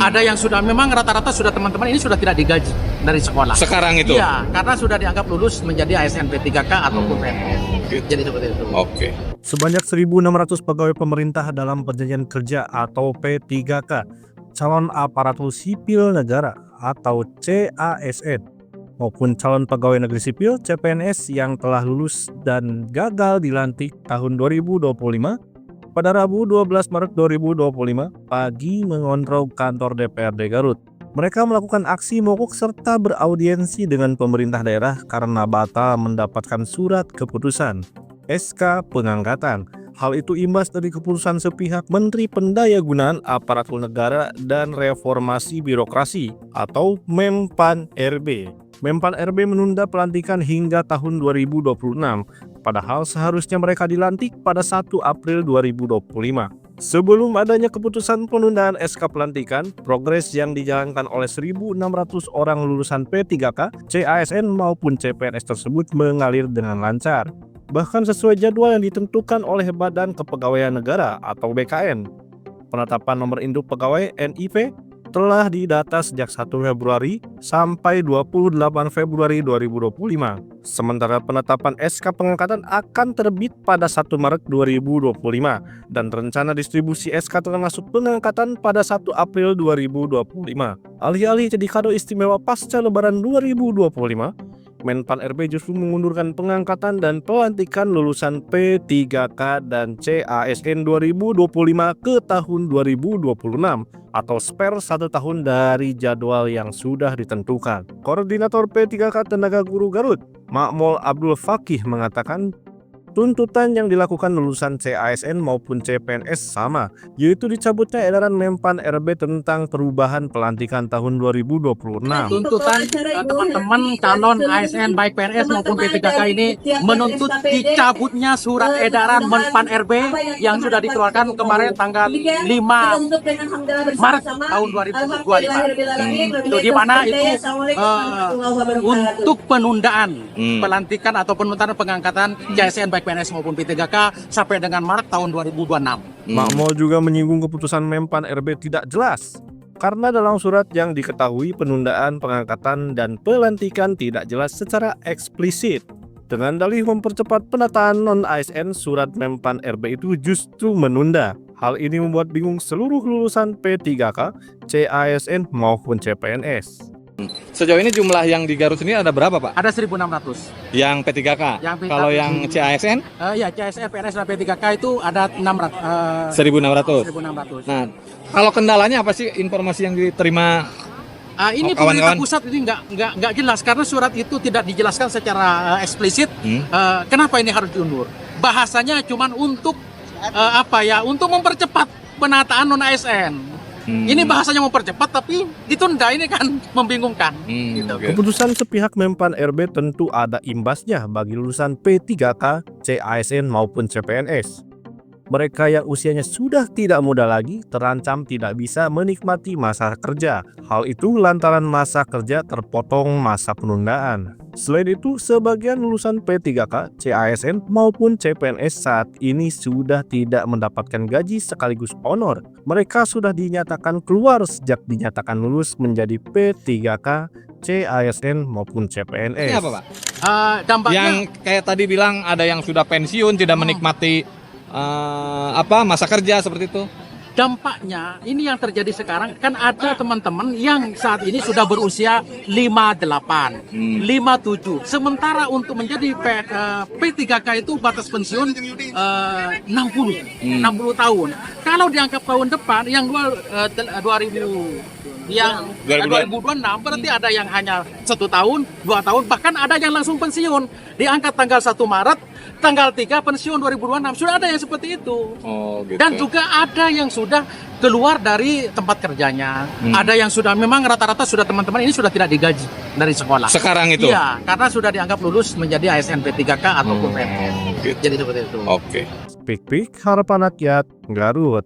Ada yang sudah memang rata-rata sudah teman-teman ini sudah tidak digaji dari sekolah. Sekarang itu? Iya, karena sudah dianggap lulus menjadi ASN P3K ataupun PNS. Jadi seperti itu. Oke. Sebanyak 1.600 pegawai pemerintah dalam perjanjian kerja atau P3K, calon aparatur sipil negara atau CASN, maupun calon pegawai negeri sipil CPNS yang telah lulus dan gagal dilantik tahun 2025, pada Rabu 12 Maret 2025 pagi mengontrol kantor DPRD Garut. Mereka melakukan aksi mogok serta beraudiensi dengan pemerintah daerah karena batal mendapatkan surat keputusan SK pengangkatan. Hal itu imbas dari keputusan sepihak Menteri Pendayagunaan Aparatur Negara dan Reformasi Birokrasi atau Menpan RB. Menpan RB menunda pelantikan hingga tahun 2026, padahal seharusnya mereka dilantik pada 1 April 2025. Sebelum adanya keputusan penundaan SK pelantikan, progres yang dijalankan oleh 1.600 orang lulusan P3K, CASN maupun CPNS tersebut mengalir dengan lancar. Bahkan sesuai jadwal yang ditentukan oleh Badan Kepegawaian Negara atau BKN. Penetapan nomor induk pegawai NIP telah didata sejak 1 Februari sampai 28 Februari 2025. Sementara penetapan SK pengangkatan akan terbit pada 1 Maret 2025 dan rencana distribusi SK termasuk pengangkatan pada 1 April 2025. Alih-alih jadi kado istimewa pasca Lebaran 2025, Menpan RB justru mengundurkan pengangkatan dan pelantikan lulusan P3K dan CASN 2025 ke tahun 2026 atau spare 1 tahun dari jadwal yang sudah ditentukan. Koordinator P3K Tenaga Guru Garut, Makmul Abdul Fakih mengatakan tuntutan yang dilakukan lulusan CASN maupun CPNS sama, yaitu dicabutnya edaran Menpan RB tentang perubahan pelantikan tahun 2026. Tuntutan teman-teman calon ASN baik PNS maupun P3K ini menuntut dicabutnya surat edaran Menpan RB yang sudah dikeluarkan kemarin tanggal 5 Maret tahun 2025. Itu di mana itu untuk penundaan pelantikan atau penundaan pengangkatan CASN baik PNS maupun P3K sampai dengan Maret tahun 2026. Makmul juga menyinggung keputusan Menpan RB tidak jelas karena dalam surat yang diketahui penundaan pengangkatan dan pelantikan tidak jelas secara eksplisit. Dengan dalih mempercepat penataan non-ASN, surat Menpan RB itu justru menunda. Hal ini membuat bingung seluruh lulusan P3K, CASN maupun CPNS. Sejauh ini jumlah yang di Garut sendiri ada berapa, Pak? Ada 1.600. Yang P3K? Yang P3K. Kalau yang CASN? Ya, CASN, PNS, dan P3K itu ada 1.600. 1.600. Nah, kalau kendalanya apa sih informasi yang diterima? Ini pemerintah pusat ini nggak jelas karena surat itu tidak dijelaskan secara eksplisit. Kenapa ini harus diundur? Bahasanya cuma untuk untuk mempercepat penataan non ASN. Ini bahasanya mempercepat tapi ditunda, ini kan membingungkan. Gitu. Keputusan sepihak Menpan RB tentu ada imbasnya bagi lulusan P3K, CASN maupun CPNS. Mereka yang usianya sudah tidak muda lagi terancam tidak bisa menikmati masa kerja. Hal itu lantaran masa kerja terpotong masa penundaan. Selain itu, sebagian lulusan P3K, CASN maupun CPNS saat ini sudah tidak mendapatkan gaji sekaligus honor. Mereka sudah dinyatakan keluar sejak dinyatakan lulus menjadi P3K, CASN maupun CPNS. Ini apa, Pak? Dampaknya Yang kayak tadi bilang ada yang sudah pensiun tidak menikmati masa kerja seperti itu. dampaknya ini yang terjadi sekarang kan ada teman-teman yang saat ini sudah berusia 58, 57. Sementara untuk menjadi P3K itu batas pensiun 60 tahun. Kalau dianggap tahun depan yang 2026 berarti ada yang hanya 1 tahun, 2 tahun, bahkan ada yang langsung pensiun. Diangkat tanggal 1 Maret, tanggal 3 pensiun 2026. Sudah ada yang seperti itu. Oh, gitu. Dan juga ada yang sudah keluar dari tempat kerjanya. Ada yang sudah memang rata-rata sudah teman-teman ini sudah tidak digaji dari sekolah. Sekarang itu? Iya, karena sudah dianggap lulus menjadi ASN P3K ataupun PNS. Gitu. Jadi seperti itu. Oke. Pik-pik Harapan Rakyat, Garut.